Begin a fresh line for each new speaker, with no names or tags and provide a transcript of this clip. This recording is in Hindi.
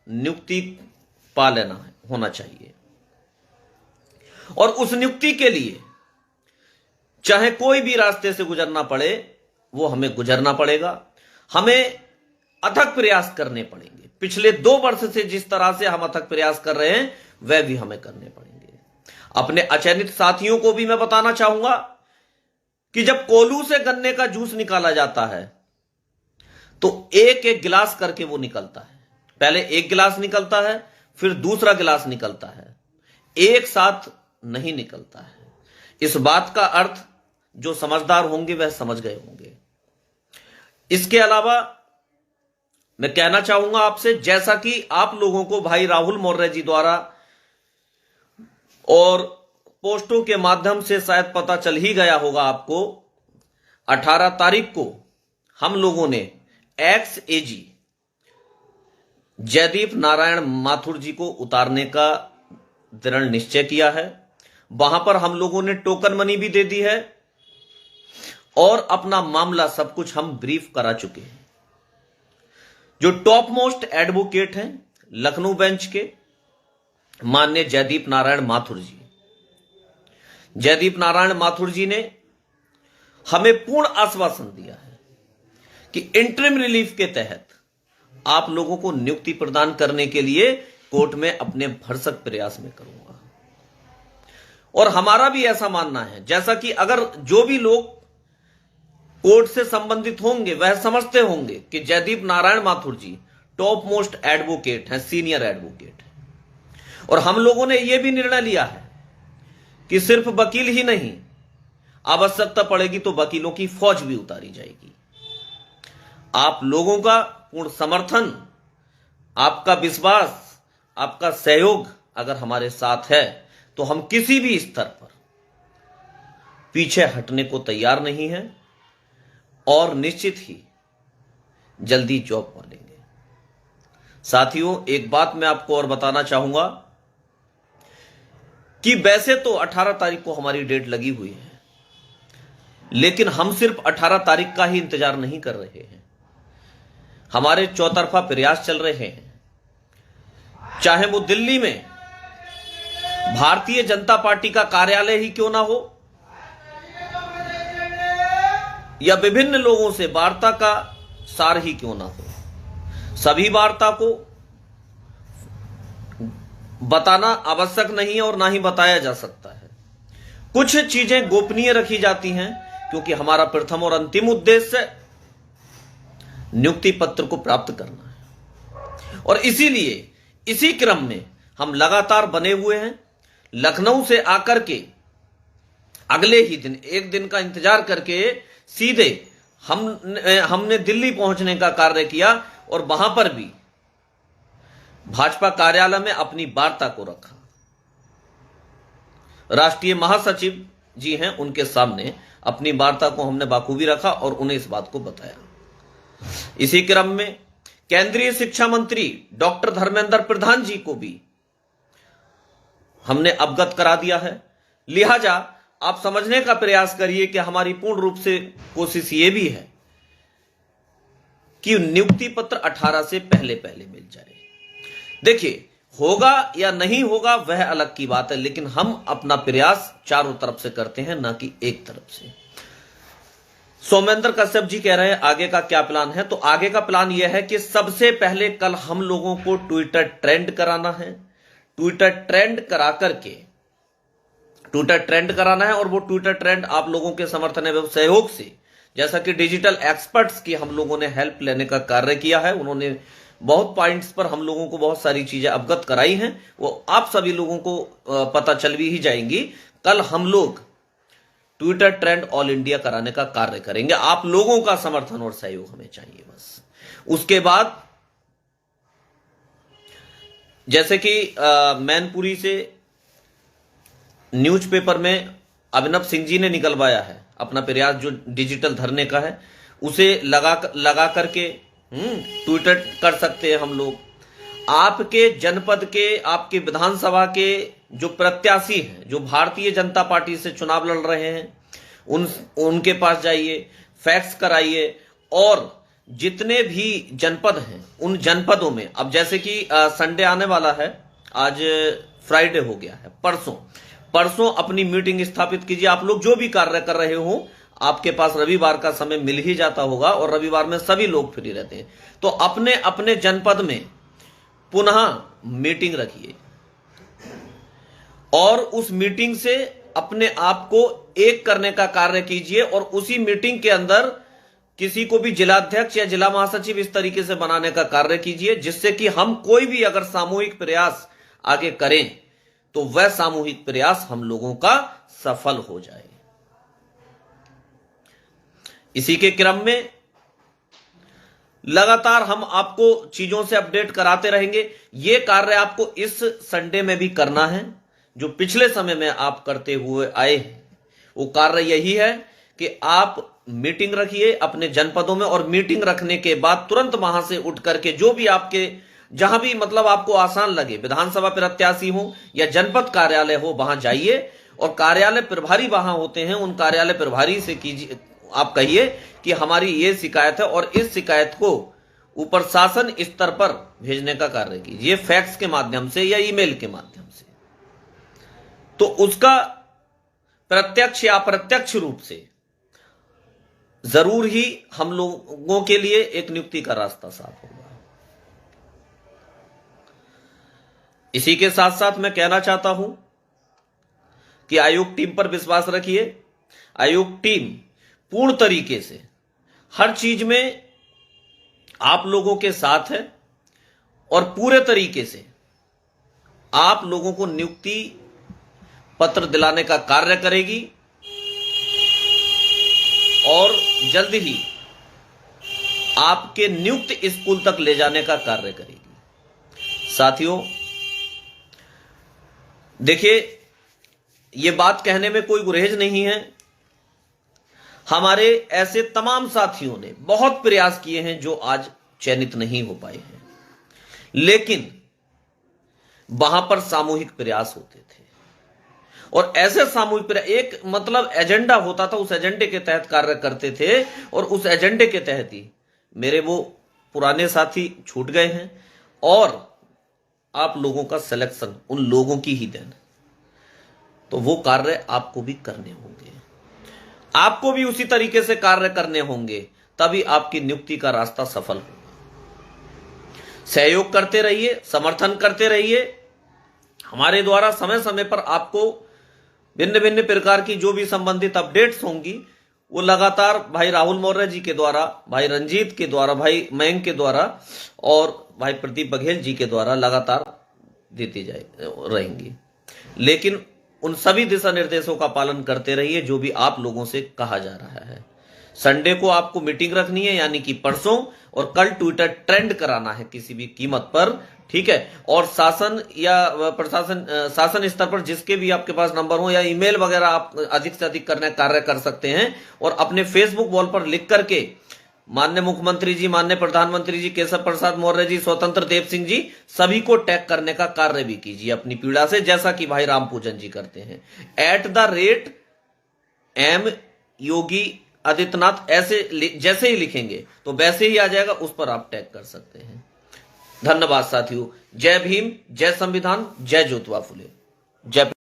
नियुक्ति पा लेना होना चाहिए। और उस नियुक्ति के लिए चाहे कोई भी रास्ते से गुजरना पड़े, वो हमें गुजरना पड़ेगा, हमें अथक प्रयास करने पड़ेंगे। पिछले 2 वर्ष से जिस तरह से हम अथक प्रयास कर रहे हैं, वह भी हमें करने पड़ेंगे। अपने अचयनित साथियों को भी मैं बताना चाहूंगा कि जब कोल्हू से गन्ने का जूस निकाला जाता है तो एक एक गिलास करके वो निकलता है। पहले एक गिलास निकलता है, फिर दूसरा गिलास निकलता है, एक साथ नहीं निकलता है। इस बात का अर्थ जो समझदार होंगे वह समझ गए होंगे। इसके अलावा मैं कहना चाहूंगा आपसे, जैसा कि आप लोगों को भाई राहुल मौर्य जी द्वारा और पोस्टों के माध्यम से शायद पता चल ही गया होगा आपको, 18 तारीख को हम लोगों ने एक्स एजी जयदीप नारायण माथुर जी को उतारने का दृढ़ निश्चय किया है। वहां पर हम लोगों ने टोकन मनी भी दे दी है और अपना मामला सब कुछ हम ब्रीफ करा चुके हैं। जो टॉप मोस्ट एडवोकेट हैं लखनऊ बेंच के, माननीय जयदीप नारायण माथुर जी, जयदीप नारायण माथुर जी ने हमें पूर्ण आश्वासन दिया है कि इंटरिम रिलीफ के तहत आप लोगों को नियुक्ति प्रदान करने के लिए कोर्ट में अपने भरसक प्रयास में करूंगा। और हमारा भी ऐसा मानना है, जैसा कि अगर जो भी लोग कोर्ट से संबंधित होंगे वह समझते होंगे कि जयदीप नारायण माथुर जी टॉप मोस्ट एडवोकेट हैं, सीनियर एडवोकेट हैं। और हम लोगों ने यह भी निर्णय लिया है कि सिर्फ वकील ही नहीं, आवश्यकता पड़ेगी तो वकीलों की फौज भी उतारी जाएगी। आप लोगों का पूर्ण समर्थन, आपका विश्वास, आपका सहयोग अगर हमारे साथ है तो हम किसी भी स्तर पर पीछे हटने को तैयार नहीं हैं और निश्चित ही जल्दी जॉब पालेंगे। साथियों, एक बात मैं आपको और बताना चाहूंगा कि वैसे तो 18 तारीख को हमारी डेट लगी हुई है, लेकिन हम सिर्फ 18 तारीख का ही इंतजार नहीं कर रहे हैं। हमारे चौतरफा प्रयास चल रहे हैं, चाहे वो दिल्ली में भारतीय जनता पार्टी का कार्यालय ही क्यों ना हो, या विभिन्न लोगों से वार्ता का सार ही क्यों ना हो। सभी वार्ता को बताना आवश्यक नहीं है और ना ही बताया जा सकता है। कुछ चीजें गोपनीय रखी जाती हैं क्योंकि हमारा प्रथम और अंतिम उद्देश्य नियुक्ति पत्र को प्राप्त करना है। और इसीलिए इसी क्रम में हम लगातार बने हुए हैं। लखनऊ से आकर के अगले ही दिन, एक दिन का इंतजार करके सीधे हमने दिल्ली पहुंचने का कार्य किया और वहां पर भी भाजपा कार्यालय में अपनी वार्ता को रखा। राष्ट्रीय महासचिव जी हैं, उनके सामने अपनी वार्ता को हमने बाखूबी रखा और उन्हें इस बात को बताया। इसी क्रम में केंद्रीय शिक्षा मंत्री डॉक्टर धर्मेंद्र प्रधान जी को भी हमने अवगत करा दिया है। लिहाजा आप समझने का प्रयास करिए कि हमारी पूर्ण रूप से कोशिश ये भी है कि नियुक्ति पत्र 18 से पहले मिल जाए। देखिए, होगा या नहीं होगा वह अलग की बात है, लेकिन हम अपना प्रयास चारों तरफ से करते हैं, ना कि एक तरफ से। सौमेंद्र कश्यप जी कह रहे हैं आगे का क्या प्लान है, तो आगे का प्लान यह है कि सबसे पहले कल हम लोगों को ट्विटर ट्रेंड कराना है। ट्विटर ट्रेंड करा करके ट्विटर ट्रेंड कराना है और वो ट्विटर ट्रेंड आप लोगों के समर्थन एवं सहयोग से, जैसा कि डिजिटल एक्सपर्ट्स की हम लोगों ने हेल्प लेने का कार्य किया है, उन्होंने बहुत पॉइंट्स पर हम लोगों को बहुत सारी चीजें अवगत कराई हैं, वो आप सभी लोगों को पता चल भी ही जाएंगी। कल हम लोग ट्विटर ट्रेंड ऑल इंडिया कराने का कार्य करेंगे। आप लोगों का समर्थन और सहयोग हमें चाहिए बस। उसके बाद जैसे कि मैनपुरी से न्यूज़पेपर में अभिनव सिंह जी ने निकलवाया है अपना प्रयास, जो डिजिटल धरने का है, उसे लगा करके ट्विटर कर सकते हैं हम लोग। आपके जनपद के, आपके विधानसभा के जो प्रत्याशी हैं, जो भारतीय जनता पार्टी से चुनाव लड़ रहे हैं, उनके पास जाइए, फैक्स कराइए और जितने भी जनपद हैं उन जनपदों में, अब जैसे कि संडे आने वाला है, आज फ्राइडे हो गया है, परसों अपनी मीटिंग स्थापित कीजिए। आप लोग जो भी कार्य कर रहे हो, आपके पास रविवार का समय मिल ही जाता होगा और रविवार में सभी लोग फ्री रहते हैं, तो अपने अपने जनपद में पुनः मीटिंग रखिए और उस मीटिंग से अपने आप को एक करने का कार्य कीजिए और उसी मीटिंग के अंदर किसी को भी जिलाध्यक्ष या जिला महासचिव इस तरीके से बनाने का कार्य कीजिए, जिससे कि हम कोई भी अगर सामूहिक प्रयास आगे करें तो वह सामूहिक प्रयास हम लोगों का सफल हो जाए। इसी के क्रम में लगातार हम आपको चीजों से अपडेट कराते रहेंगे। यह कार्य आपको इस संडे में भी करना है, जो पिछले समय में आप करते हुए आए हैं। वो कार्य यही है कि आप मीटिंग रखिए अपने जनपदों में और मीटिंग रखने के बाद तुरंत वहां से उठ करके जो भी आपके जहां भी मतलब आपको आसान लगे, विधानसभा प्रत्याशी हो या जनपद कार्यालय हो, वहां जाइए और कार्यालय प्रभारी वहां होते हैं, उन कार्यालय प्रभारी से कीजिए, आप कहिए कि हमारी ये शिकायत है और इस शिकायत को ऊपर शासन स्तर पर भेजने का कार्य कीजिए, फैक्स के माध्यम से या ईमेल के माध्यम से। तो उसका प्रत्यक्ष या अप्रत्यक्ष रूप से जरूर ही हम लोगों के लिए एक नियुक्ति का रास्ता साफ होगा। इसी के साथ साथ मैं कहना चाहता हूं कि आयोग टीम पर विश्वास रखिए। आयोग टीम पूर्ण तरीके से हर चीज में आप लोगों के साथ है और पूरे तरीके से आप लोगों को नियुक्ति पत्र दिलाने का कार्य करेगी और जल्द ही आपके नियुक्त स्कूल तक ले जाने का कार्य करेगी। साथियों, देखिए, ये बात कहने में कोई गुरेज नहीं है। हमारे ऐसे तमाम साथियों ने बहुत प्रयास किए हैं जो आज चयनित नहीं हो पाए हैं, लेकिन वहां पर सामूहिक प्रयास होते थे और ऐसे सामूहिक प्रयास एक मतलब एजेंडा होता था, उस एजेंडे के तहत कार्य करते थे और उस एजेंडे के तहत ही मेरे वो पुराने साथी छूट गए हैं और आप लोगों का सिलेक्शन उन लोगों की ही देन, तो वो कार्य आपको भी करने होंगे, आपको भी उसी तरीके से कार्य करने होंगे, तभी आपकी नियुक्ति का रास्ता सफल होगा। सहयोग करते रहिए, समर्थन करते रहिए। हमारे द्वारा समय समय पर आपको भिन्न भिन्न प्रकार की जो भी संबंधित अपडेट्स होंगी वो लगातार भाई राहुल मौर्य जी के द्वारा, भाई रंजीत के द्वारा, भाई मयंक के द्वारा और भाई प्रदीप बघेल जी के द्वारा लगातार देती रहेंगी। लेकिन उन सभी दिशा निर्देशों का पालन करते रहिए जो भी आप लोगों से कहा जा रहा है। संडे को आपको मीटिंग रखनी है, यानी कि परसों, और कल ट्विटर ट्रेंड कराना है किसी भी कीमत पर, ठीक है। और शासन या प्रशासन शासन स्तर पर जिसके भी आपके पास नंबर हो या ईमेल वगैरह आप अधिक से अधिक करने कार्य कर सकते हैं और अपने फेसबुक वॉल पर लिख करके माननीय मुख्यमंत्री जी, माननीय प्रधानमंत्री जी, केशव प्रसाद मौर्य जी, स्वतंत्र देव सिंह जी, सभी को टैग करने का कार्य भी कीजिए अपनी पीड़ा से, जैसा कि भाई राम पूजन जी करते हैं। @M योगी आदित्यनाथ ऐसे जैसे ही लिखेंगे तो वैसे ही आ जाएगा, उस पर आप टैग कर सकते हैं। धन्यवाद साथियों। जय भीम, जय संविधान, जय ज्योतिबा फुले, जय।